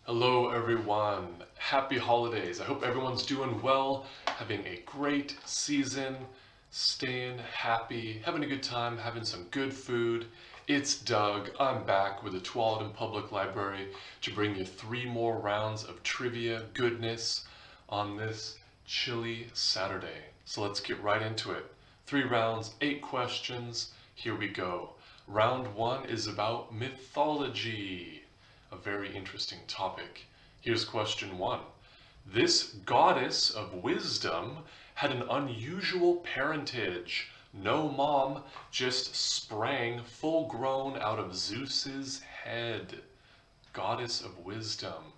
Hello everyone, happy holidays. I hope everyone's doing well, having a great season, staying happy, having a good time, having some good food. It's Doug. I'm back with the Tualatin Public Library to bring you 3 more rounds of trivia goodness on this chilly Saturday. So let's get right into it. 3 rounds, 8 questions. Here we go. Round 1 is about mythology, a very interesting topic. Here's question 1. This goddess of wisdom had an unusual parentage. No mom, just sprang full grown out of Zeus's head. Goddess of wisdom.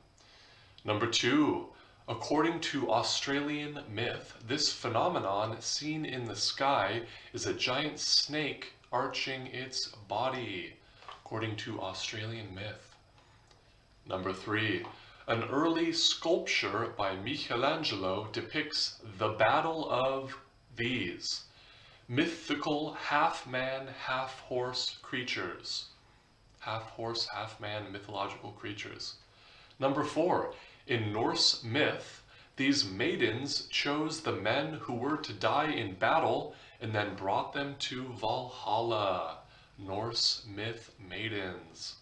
Number 2. According to Australian myth, this phenomenon seen in the sky is a giant snake arching its body. According to Australian myth. Number 3. An early sculpture by Michelangelo depicts the battle of these mythical half-man, half-horse creatures. Half-horse, half-man mythological creatures. Number 4. In Norse myth, these maidens chose the men who were to die in battle and then brought them to Valhalla. Norse myth maidens.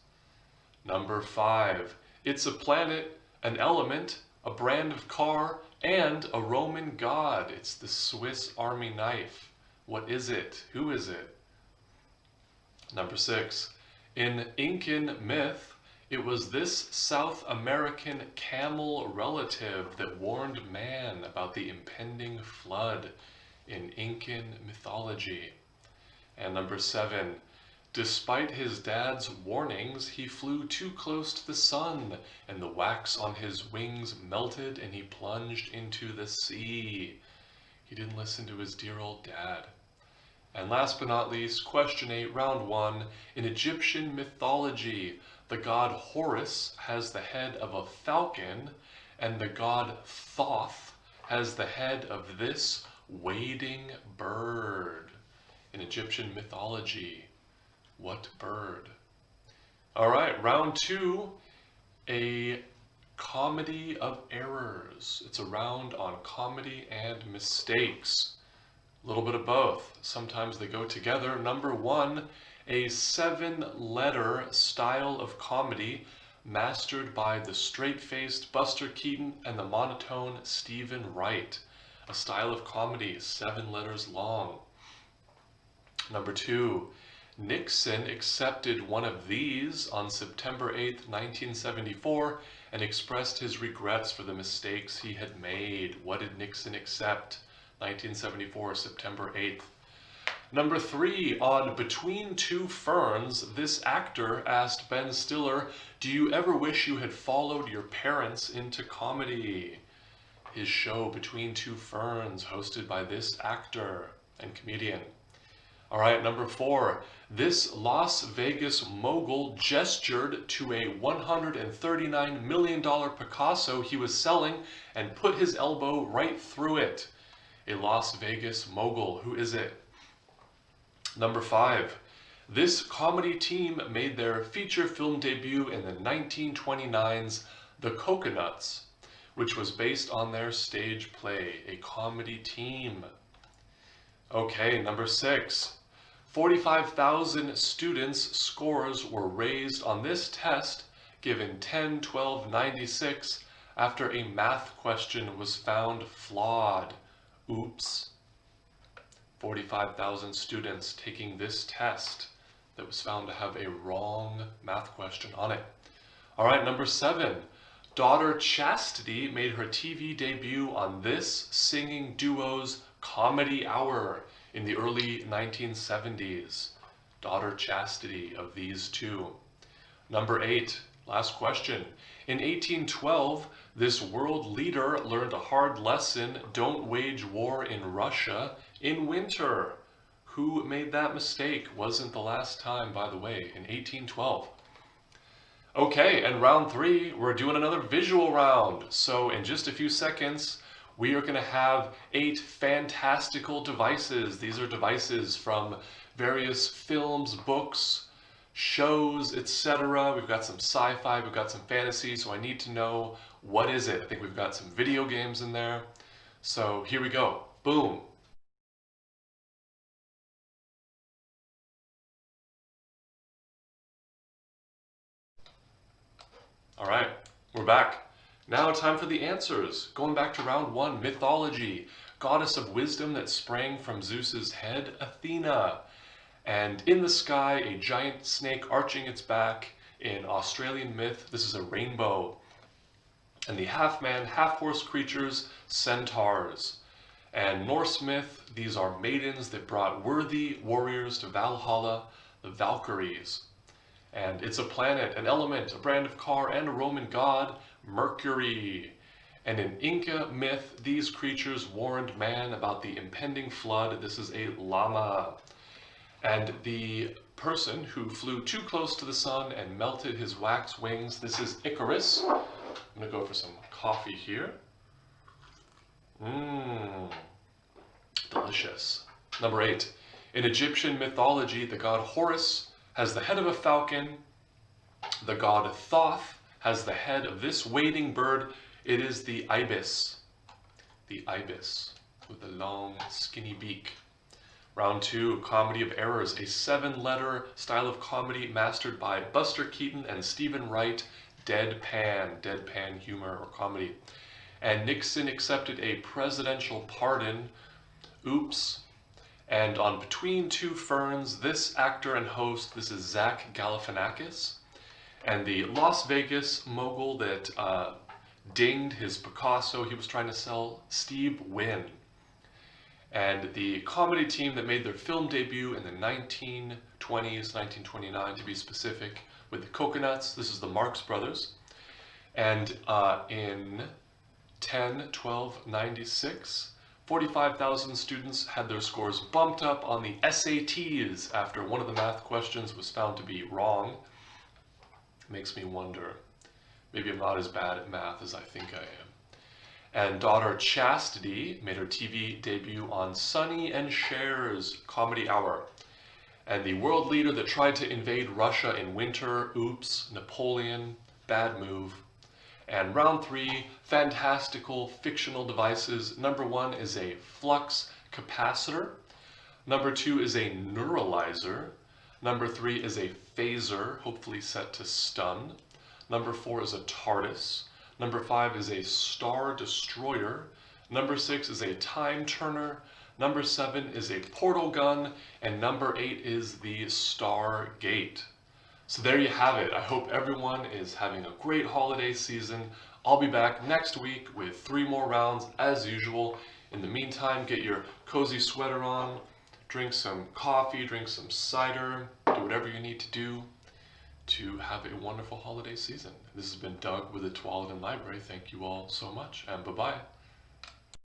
Number 5. It's a planet, an element, a brand of car, and a Roman god. It's the Swiss Army knife. What is it? Who is it? Number 6. In Incan myth, it was this South American camel relative that warned man about the impending flood in Incan mythology. And number 7. Despite his dad's warnings, he flew too close to the sun, and the wax on his wings melted and he plunged into the sea. He didn't listen to his dear old dad. And last but not least, question 8, round 1. In Egyptian mythology, the god Horus has the head of a falcon, and the god Thoth has the head of this wading bird. In Egyptian mythology, what bird? All right, round 2, a comedy of errors. It's a round on comedy and mistakes. A little bit of both. Sometimes they go together. Number 1, a 7-letter style of comedy mastered by the straight-faced Buster Keaton and the monotone Stephen Wright. A style of comedy, 7 letters long. Number 2, Nixon accepted one of these on September 8, 1974, and expressed his regrets for the mistakes he had made. What did Nixon accept? 1974, September 8th. Number 3, on Between Two Ferns, this actor asked Ben Stiller, "Do you ever wish you had followed your parents into comedy?" His show Between Two Ferns, hosted by this actor and comedian. All right, number 4, this Las Vegas mogul gestured to a $139 million Picasso he was selling and put his elbow right through it. A Las Vegas mogul. Who is it? Number 5, this comedy team made their feature film debut in the 1929's The Coconuts, which was based on their stage play. A comedy team. Okay, number 6. 45,000 students' scores were raised on this test given 10, 12, 96 after a math question was found flawed. Oops. 45,000 students taking this test that was found to have a wrong math question on it. All right, number 7. Daughter Chastity made her TV debut on this singing duo's Comedy Hour in the early 1970s. Daughter Chastity of these two. Number 8, last question. In 1812, this world leader learned a hard lesson: don't wage war in Russia in winter. Who made that mistake? Wasn't the last time, by the way, in 1812. Okay, and round 3, we're doing another visual round. So in just a few seconds, we are going to have 8 fantastical devices. These are devices from various films, books, shows, etc. We've got some sci-fi, we've got some fantasy, so I need to know what is it. I think we've got some video games in there. So here we go. Boom. All right, we're back. Now time for the answers. Going back to round one, mythology. Goddess of wisdom that sprang from Zeus's head, Athena. And in the sky, a giant snake arching its back. In Australian myth, this is a rainbow. And the half-man, half-horse creatures, centaurs. And Norse myth, these are maidens that brought worthy warriors to Valhalla, the Valkyries. And it's a planet, an element, a brand of car, and a Roman god, Mercury. And in Inca myth, these creatures warned man about the impending flood. This is a llama. And the person who flew too close to the sun and melted his wax wings, this is Icarus. I'm going to go for some coffee here. Delicious. Number 8. In Egyptian mythology, the god Horus has the head of a falcon. The god Thoth has the head of this wading bird. It is the ibis. The ibis with the long, skinny beak. Round 2, Comedy of Errors, a 7-letter style of comedy mastered by Buster Keaton and Stephen Wright. Deadpan humor or comedy. And Nixon accepted a presidential pardon. Oops. And on Between Two Ferns, this actor and host, this is Zach Galifianakis. And the Las Vegas mogul that dinged his Picasso he was trying to sell, Steve Wynn. And the comedy team that made their film debut in the 1920s, 1929 to be specific, with the Coconuts, this is the Marx Brothers. And in 10/12/96, 45,000 students had their scores bumped up on the SATs after one of the math questions was found to be wrong. Makes me wonder, maybe I'm not as bad at math as I think I am. And daughter Chastity made her TV debut on Sonny and Cher's Comedy Hour. And the world leader that tried to invade Russia in winter, oops, Napoleon, bad move. And round 3, fantastical fictional devices. Number 1 is a flux capacitor. Number 2 is a neuralizer. Number 3 is a phaser, hopefully set to stun. Number 4 is a TARDIS. Number 5 is a star destroyer. Number 6 is a time turner. Number 7 is a portal gun. And number 8 is the Stargate. So there you have it. I hope everyone is having a great holiday season. I'll be back next week with 3 more rounds as usual. In the meantime, get your cozy sweater on, drink some coffee, drink some cider, do whatever you need to do to have a wonderful holiday season. This has been Doug with the Tualatin Library. Thank you all so much, and bye-bye.